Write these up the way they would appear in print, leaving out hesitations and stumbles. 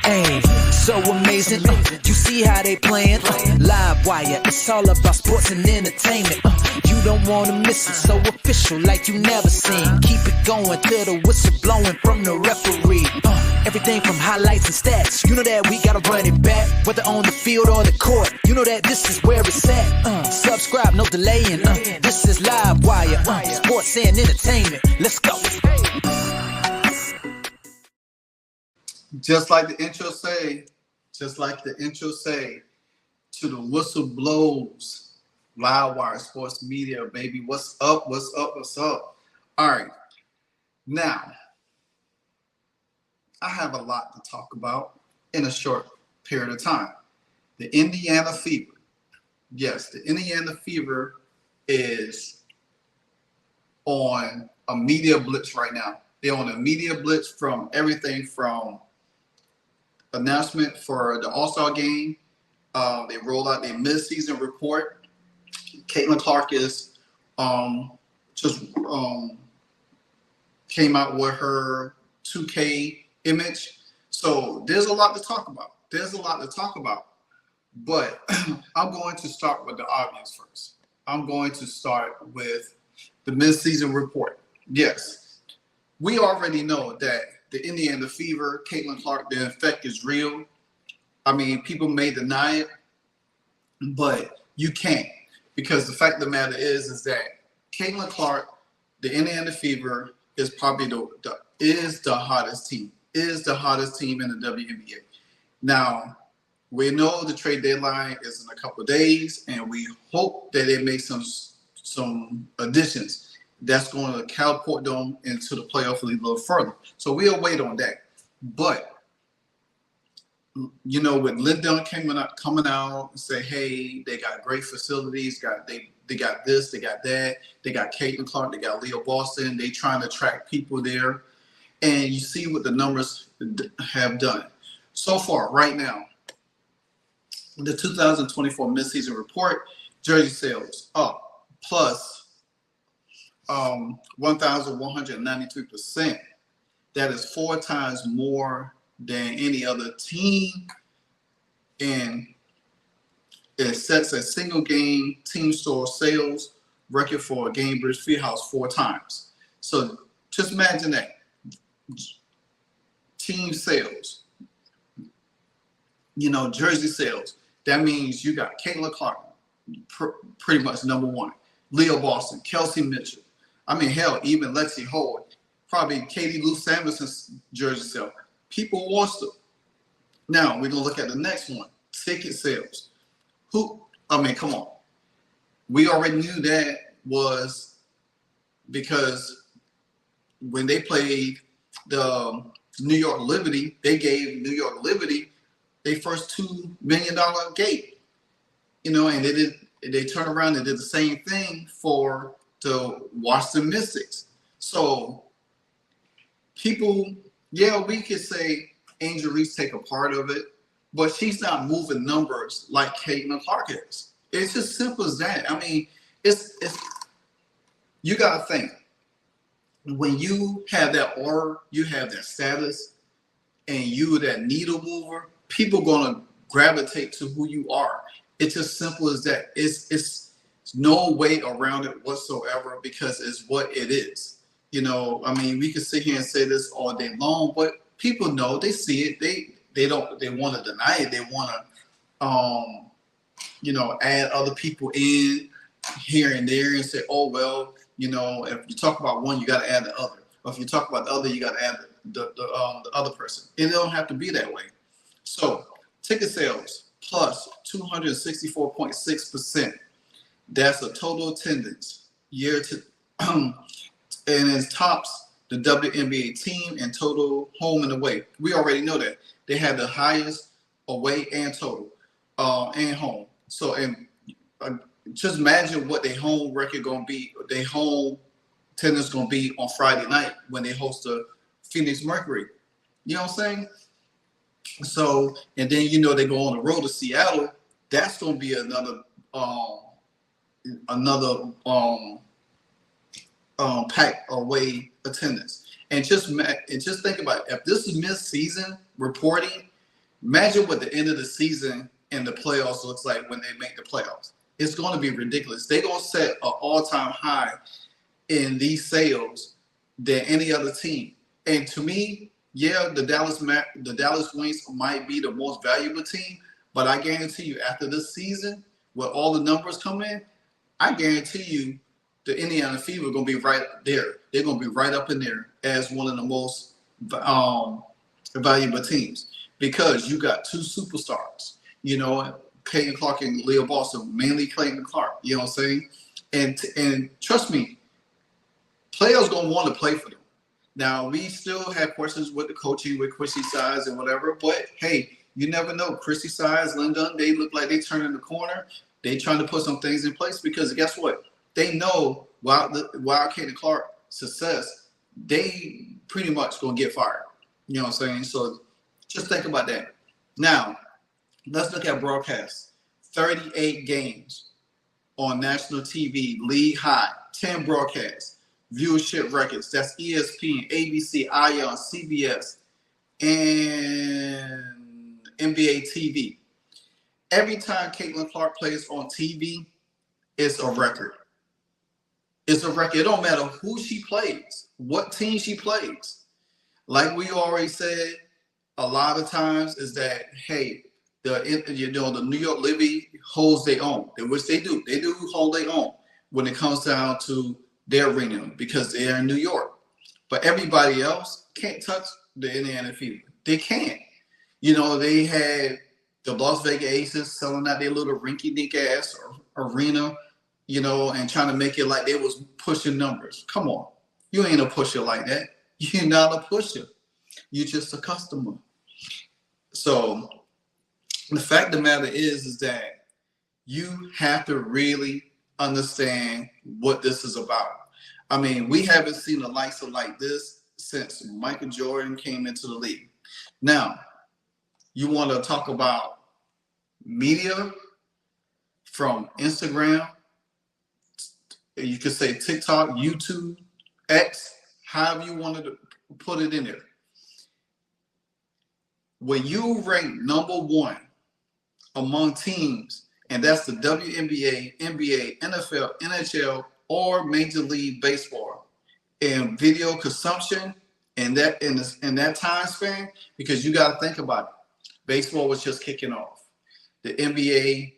Hey, so amazing. You see how they playing? Live wire, it's all about sports and entertainment. You don't wanna miss it, so official like you never seen. Keep it going till the whistle blowing from the referee. Everything from highlights and stats. You know that we gotta run it back, whether on the field or the court. You know that this is where it's at. Subscribe, no delaying. This is Live Wire, sports and entertainment. Let's go. Just like the intro say, to the whistle blows, Live Wire Sports Media, baby. What's up? All right. Now, I have a lot to talk about in a short period of time. The Indiana Fever. Yes, the Indiana Fever is on a media blitz right now. They're on a media blitz from everything from announcement for the All-Star game. They rolled out their mid-season report. Caitlin Clark is came out with her 2K image. So there's a lot to talk about. But I'm going to start with the obvious first. I'm going to start with the mid-season report. Yes, we already know that the Indiana Fever, Caitlin Clark, the effect is real. I mean, people may deny it, but you can't, because the fact of the matter is that Caitlin Clark, the Indiana Fever, is probably the hottest team in the WNBA. Now, we know the trade deadline is in a couple of days, and we hope that they make some additions that's going to catapult them into the playoff a little further. So we'll wait on that. But, you know, with Lyndon coming out and say, hey, they got great facilities, they got this, they got that, they got Caitlin Clark, they got Leo Boston, they trying to attract people there. And you see what the numbers have done. So far, right now, the 2024 midseason report, jersey sales up plus 1,193%. That is 4 times more than any other team, and it sets a single game team store sales record for a Gainbridge Fieldhouse 4 times. So just imagine that. Team sales, you know, jersey sales. That means you got Caitlin Clark, pretty much number one. Leo Boston, Kelsey Mitchell. I mean, hell, even Lexi Howard, probably Katie Lou Samuelson's jersey sale. People want them. Now, we're going to look at the next one, ticket sales. Come on. We already knew that was because when they played the New York Liberty, they gave New York Liberty their first $2 million gate. You know, and they turned around and did the same thing for the Washington Mystics. So people, yeah, we could say Angel Reese take a part of it, but she's not moving numbers like Caitlin Clark is. It's just simple as that. I mean, it's you got to think, when you have that aura, you have that status, and you that needle mover, people gonna gravitate to who you are. It's as simple as that. It's no way around it whatsoever, because it's what it is. You know, I mean, we can sit here and say this all day long, but people know, they see it. They want to deny it. They want to, you know, add other people in here and there and say, oh, well, you know, if you talk about one, you got to add the other. Or if you talk about the other, you got to add the other person. It don't have to be that way. So ticket sales plus 264.6%. That's a total attendance year to, and it tops the WNBA team in total home and away. We already know that they had the highest away and total and home. So, and just imagine what their home record gonna be. Their home attendance gonna be on Friday night when they host the Phoenix Mercury. You know what I'm saying? So, and then you know they go on the road to Seattle. That's gonna be another packed away attendance. And just think about it. If this is mid-season reporting, imagine what the end of the season and the playoffs looks like when they make the playoffs. It's going to be ridiculous. They're going to set an all-time high in these sales than any other team. And to me, yeah, the Dallas Wings might be the most valuable team, but I guarantee you, after this season, where all the numbers come in, I guarantee you, the Indiana Fever are going to be right there. They're going to be right up in there as one of the most valuable teams because you got two superstars. Clayton Clark and Leo Boston, mainly Clayton Clark. You know what I'm saying? And trust me, players going to want to play for them. Now, we still have questions with the coaching, with Chrissy Sides and whatever, but hey, you never know. Chrissy Sides, Lindon, they look like they turning the corner. They trying to put some things in place because guess what? They know while Clayton Clark success, they pretty much going to get fired. You know what I'm saying? So just think about that. Now, let's look at broadcasts. 38 games on national TV, league high, 10 broadcasts, viewership records. That's ESPN, ABC, ION, CBS, and NBA TV. Every time Caitlin Clark plays on TV, it's a record. It's a record. It don't matter who she plays, what team she plays. Like we already said, a lot of times is that, hey, the New York Liberty holds their own, which they do. They do hold their own when it comes down to their arena because they're in New York. But everybody else can't touch the Indiana Fever. They can't. They had the Las Vegas Aces selling out their little rinky-dink ass arena, and trying to make it like they was pushing numbers. Come on. You ain't a pusher like that. You're not a pusher. You're just a customer. So the fact of the matter is that you have to really understand what this is about. I mean, we haven't seen the likes of like this since Michael Jordan came into the league. Now, you want to talk about media from Instagram, you could say TikTok, YouTube, X, however you wanted to put it in there. When you rank number one among teams, and that's the WNBA, NBA, NFL, NHL, or Major League Baseball, in video consumption in that time span, because you got to think about it. Baseball was just kicking off. The NBA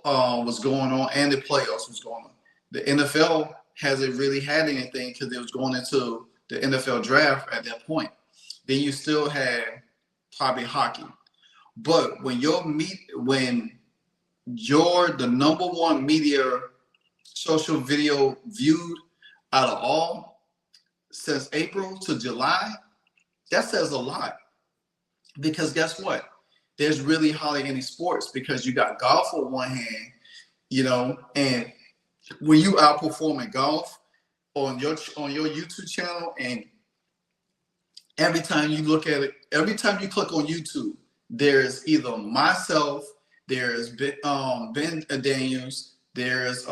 was going on, and the playoffs was going on. The NFL hasn't really had anything because it was going into the NFL draft at that point. Then you still had probably hockey. But when you're the number one media social video viewed out of all since April to July, that says a lot. Because guess what? There's really hardly any sports because you got golf on one hand, and when you outperform in golf on your YouTube channel, and every time you look at it, every time you click on YouTube, there's either myself, there's Ben Daniels, there's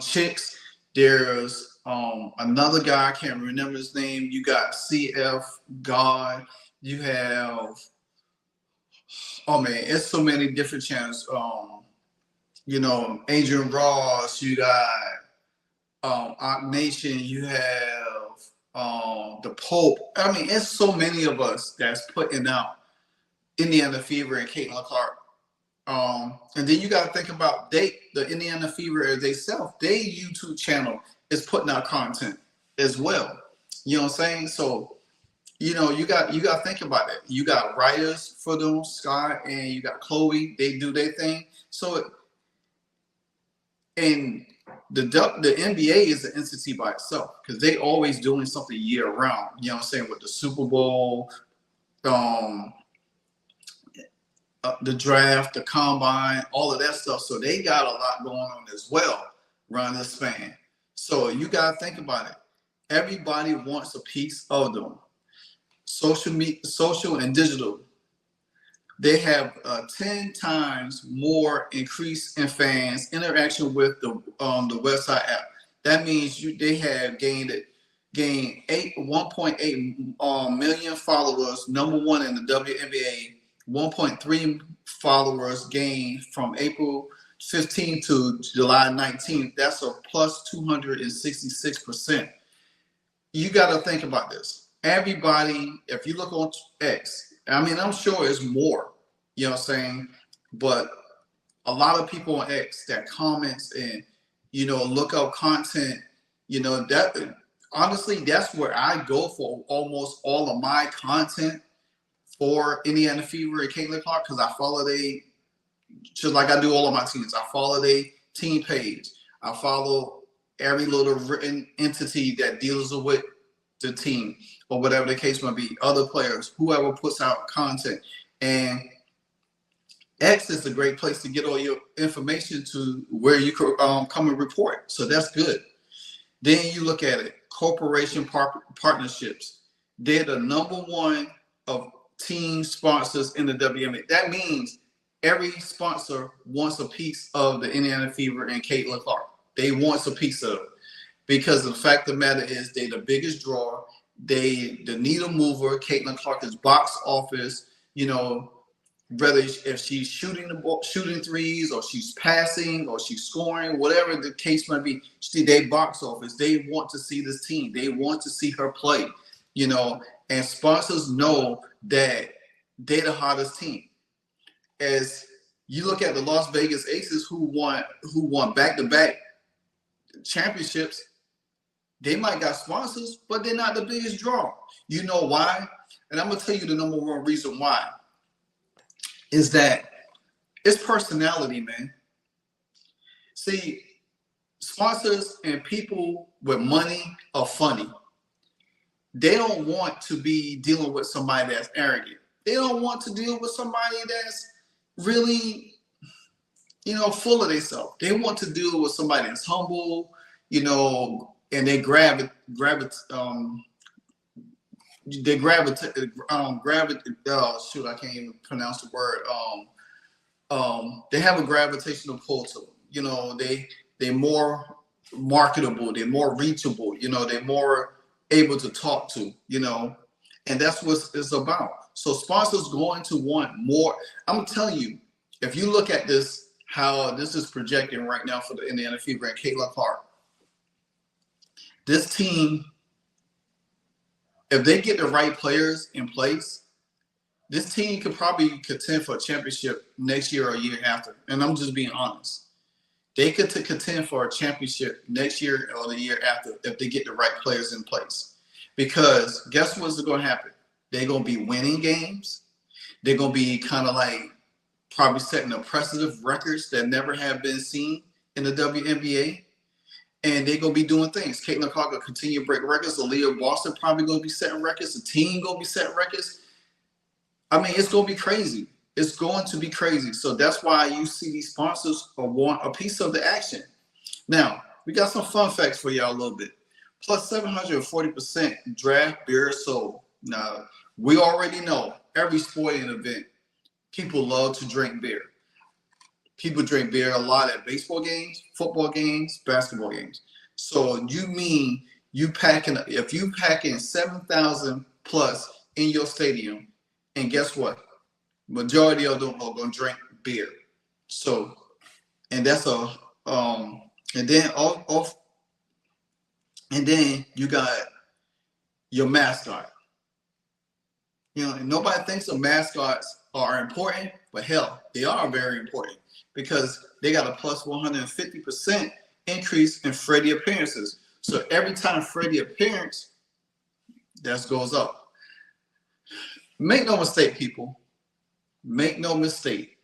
Chicks, there's another guy, I can't remember his name. You got CF God, you have it's so many different channels. Adrian Ross, you got Op Nation, you have the Pope. I mean, it's so many of us that's putting out Indiana Fever and Caitlin Clark. And then you got to think about the Indiana Fever as they self. Their YouTube channel is putting out content as well. You know what I'm saying? So, you got to think about it. You got writers for them, Scott, and you got Chloe. They do their thing. So, and the NBA is an entity by itself because they always doing something year round. You know what I'm saying? With the Super Bowl, the draft, the combine, all of that stuff. So they got a lot going on as well around this span. So you got to think about it. Everybody wants a piece of them. Social and digital, they have 10 times more increase in fans interaction with the website app. That means they have gained gained 1.8 million followers, number one in the WNBA. 1.3 followers gained from April 15th to July 19th. That's a plus 266%. You got to think about this. Everybody, if you look on X, I mean, I'm sure it's more, you know what I'm saying? But a lot of people on X that comments and, you know, look up content, you know, that honestly, that's where I go for almost all of my content for Indiana Fever and Caitlin Clark, because I follow just like I do all of my teams. I follow their team page. I follow every little written entity that deals with the team or whatever the case might be, other players, whoever puts out content. And X is a great place to get all your information to where you could come and report. So that's good. Then you look at it, corporation partnerships. They're the number one of team sponsors in the WNBA. That means every sponsor wants a piece of the Indiana Fever and Caitlin Clark. They want a piece of it because the fact of the matter is they're the biggest drawer. They the needle mover. Caitlin Clark is box office. You know, whether if she's shooting the ball, shooting threes, or she's passing, or she's scoring, whatever the case might be, they box office. They want to see this team. They want to see her play. You know, and sponsors know that they're the hottest team. As you look at the Las Vegas Aces, who won back-to-back championships, they might got sponsors, but they're not the biggest draw. You know why? And I'm gonna tell you the number one reason why is that it's personality, man. See, sponsors and people with money are funny. They don't want to be dealing with somebody that's arrogant. They don't want to deal with somebody that's really, you know, full of themselves. They want to deal with somebody that's humble, you know, and they gravitate. Shoot, I can't even pronounce the word. They have a gravitational pull to them. You know, they're more marketable. They're more reachable. You know, they're more able to talk to. You know, and that's what it's about. So sponsors going to want more. I'm telling you, if you look at this, how this is projecting right now for the Indiana Fever and Caitlin Clark, this team, if they get the right players in place, this team could probably contend for a championship next year or a year after. And I'm just being honest. They could contend for a championship next year or the year after if they get the right players in place. Because guess what's going to happen? They're going to be winning games. They're going to be kind of like probably setting impressive records that never have been seen in the WNBA. And they're going to be doing things. Caitlin Clark will continue to break records. Aaliyah Boston probably going to be setting records. The team going to be setting records. I mean, it's going to be crazy. It's going to be crazy. So that's why you see these sponsors want a piece of the action. Now, we got some fun facts for y'all a little bit. Plus 740% draft beer sold. Now, we already know every sporting event, people love to drink beer. People drink beer a lot at baseball games, football games, basketball games. So you mean if you pack in 7,000 plus in your stadium, and guess what? Majority of them are gonna drink beer. So, and that's and then you got your mascot. You know, and nobody thinks the mascots are important, but hell, they are very important because they got a plus 150% increase in Freddie appearances. So every time Freddie appearance, that goes up. Make no mistake, people. Make no mistake.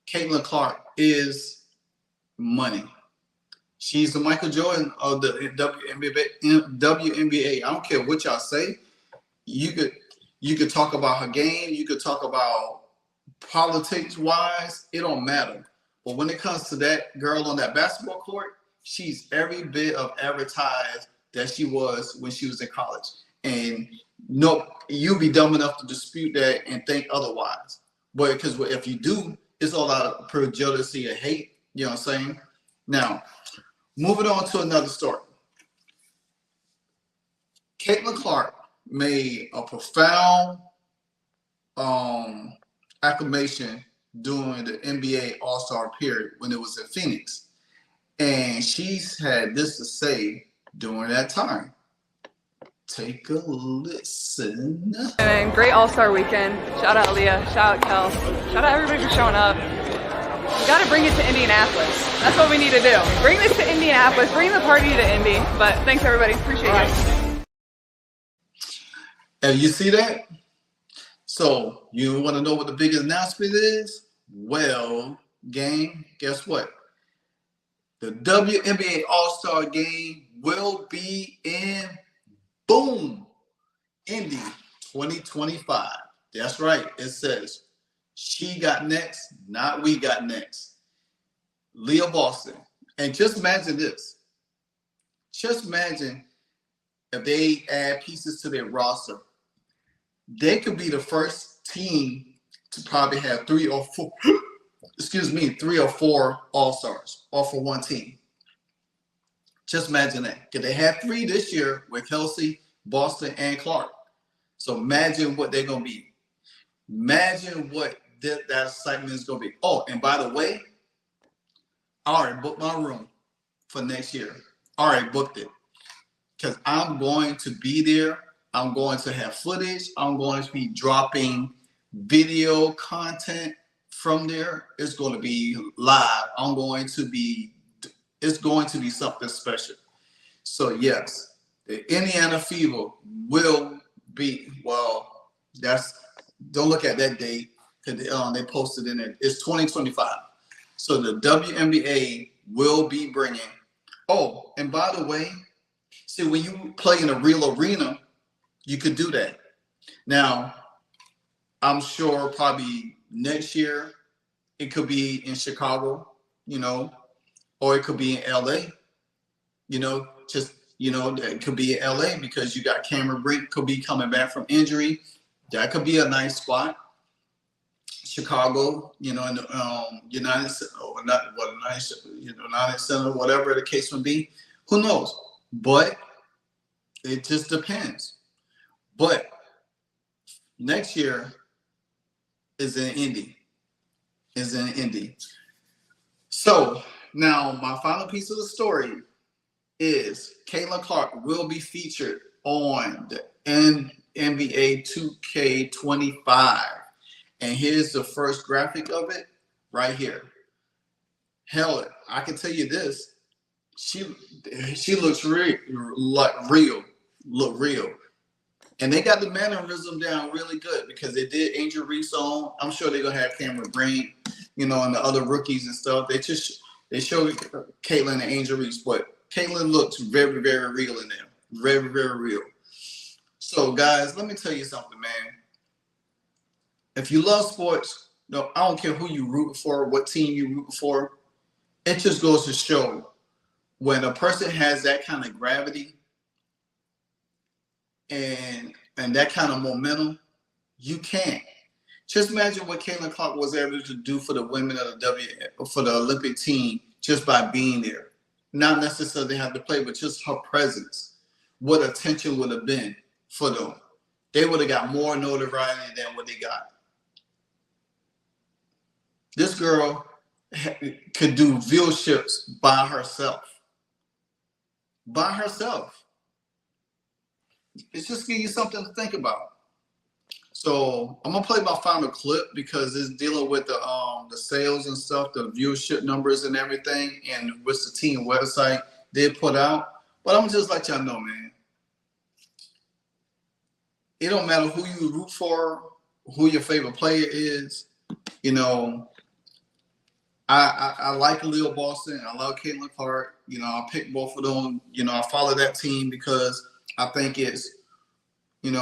Caitlin Clark is money. She's the Michael Jordan of the WNBA. I don't care what y'all say. You could talk about her game. You could talk about politics-wise. It don't matter. But when it comes to that girl on that basketball court, she's every bit of advertised that she was when she was in college. And no, you'll be dumb enough to dispute that and think otherwise. But because if you do, it's all out of pure jealousy and hate. You know what I'm saying? Now, moving on to another story. Caitlin Clark made a profound acclamation during the NBA All-Star period when it was in Phoenix. And she's had this to say during that time. Take a listen. And great All-Star weekend. Shout out Aaliyah, shout out Kel, shout out everybody for showing up. We gotta bring it to Indianapolis. That's what we need to do. Bring this to Indianapolis, bring the party to Indy. But thanks everybody, appreciate you. And you see that? So you want to know what the biggest announcement is? Well, gang, guess what? The WNBA All-Star Game will be in, boom, Indy 2025. That's right. It says she got next, not we got next. Leah Boston. And just imagine this. Just imagine if they add pieces to their roster. They could be the first team to probably have three or four All-Stars, all for one team. Just imagine that. Because they had 3 this year with Kelsey, Boston, and Clark. So imagine what they're going to be. Imagine what that excitement is going to be. Oh, and by the way, I already booked my room for next year. I already booked it. Because I'm going to be there. I'm going to have footage. I'm going to be dropping video content from there. It's going to be live. It's going to be something special. So yes, the Indiana Fever will be, well, don't look at that date because they posted in it. It's 2025. So the WNBA will be bringing, oh, and by the way, see, when you play in a real arena, you could do that. Now, I'm sure probably next year it could be in Chicago, or it could be in LA, it could be in LA because you got Cameron Brink could be coming back from injury. That could be a nice spot. Chicago, in the United Center, whatever the case may be. Who knows? But it just depends. But next year is in Indy. So now my final piece of the story is Caitlin Clark will be featured on the NBA 2K25. And here's the first graphic of it right here. Hell, I can tell you this. She looks real. And they got the mannerism down really good because they did Angel Reese on. I'm sure they're gonna have Cameron Brink, and the other rookies and stuff. They showed Caitlin and Angel Reese, but Caitlin looks very, very real in there. Very, very real. So guys, let me tell you something, man. If you love sports, I don't care who you root for, what team you root for. It just goes to show when a person has that kind of gravity and that kind of momentum, you can't. Just imagine what Caitlin Clark was able to do for the women of for the Olympic team just by being there. Not necessarily have to play, but just her presence. What attention would have been for them. They would have got more notoriety than what they got. This girl could do viewerships by herself. By herself. It's just give you something to think about. So I'm gonna play my final clip because it's dealing with the sales and stuff, the viewership numbers and everything, and which the team website did put out. But I'm just let y'all know, man. It don't matter who you root for, who your favorite player is. I like Leo Boston. I love Caitlin Clark. I pick both of them. I follow that team because I think it's, I've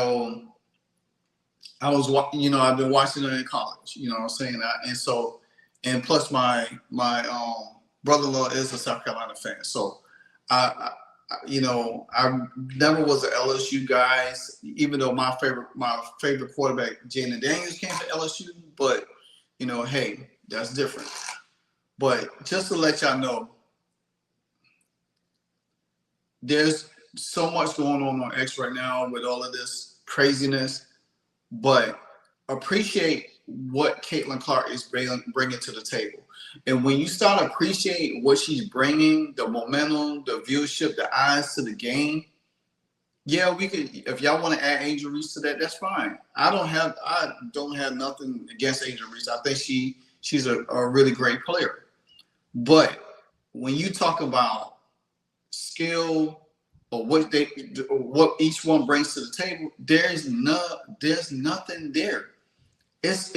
been watching them in college. What I'm saying that, and plus my brother-in-law is a South Carolina fan. So I never was an LSU guy, even though my favorite quarterback Jaden Daniels came to LSU. But hey, that's different. But just to let y'all know, there's so much going on X right now with all of this craziness, but appreciate what Caitlin Clark is bringing to the table. And when you start appreciating what she's bringing, the momentum, the viewership, the eyes to the game, yeah, we could. If y'all want to add Angel Reese to that, that's fine. I don't have nothing against Angel Reese. I think she's a really great player. But when you talk about skill or what each one brings to the table, there's nothing there. It's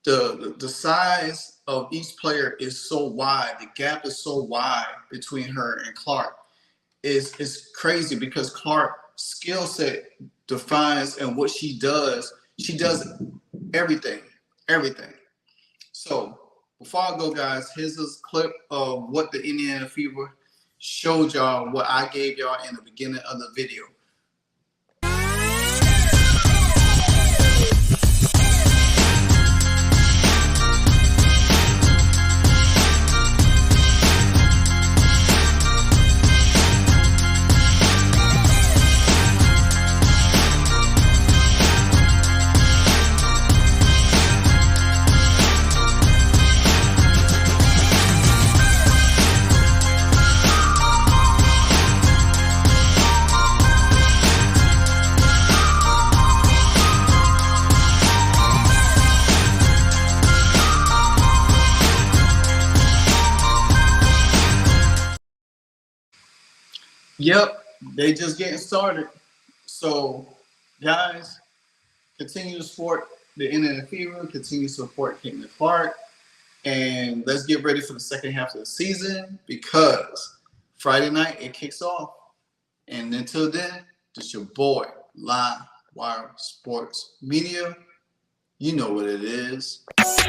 the size of each player is so wide. The gap is so wide between her and Clark. Is crazy because Clark's skill set defines and what she does everything. So before I go, guys, here's this clip of what the Indiana Fever showed y'all, what I gave y'all in the beginning of the video. Yep, they just getting started. So, guys, continue to support the Indiana Fever, continue to support Caitlin Clark, and let's get ready for the second half of the season because Friday night it kicks off. And until then, just your boy, Live Wire Sports Media. You know what it is.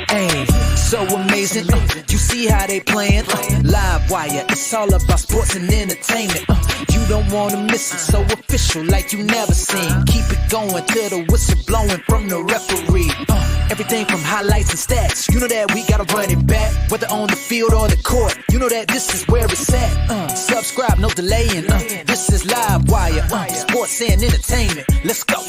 Hey, so amazing. You see how they playing? Live Wire, it's all about sports and entertainment. You don't want to miss it, so official like you never seen. Keep it going till the whistle blowing from the referee. Everything from highlights and stats. You know that we gotta run it back, whether on the field or the court. You know that this is where it's at. Subscribe, no delaying. This is Live Wire, sports and entertainment. Let's go.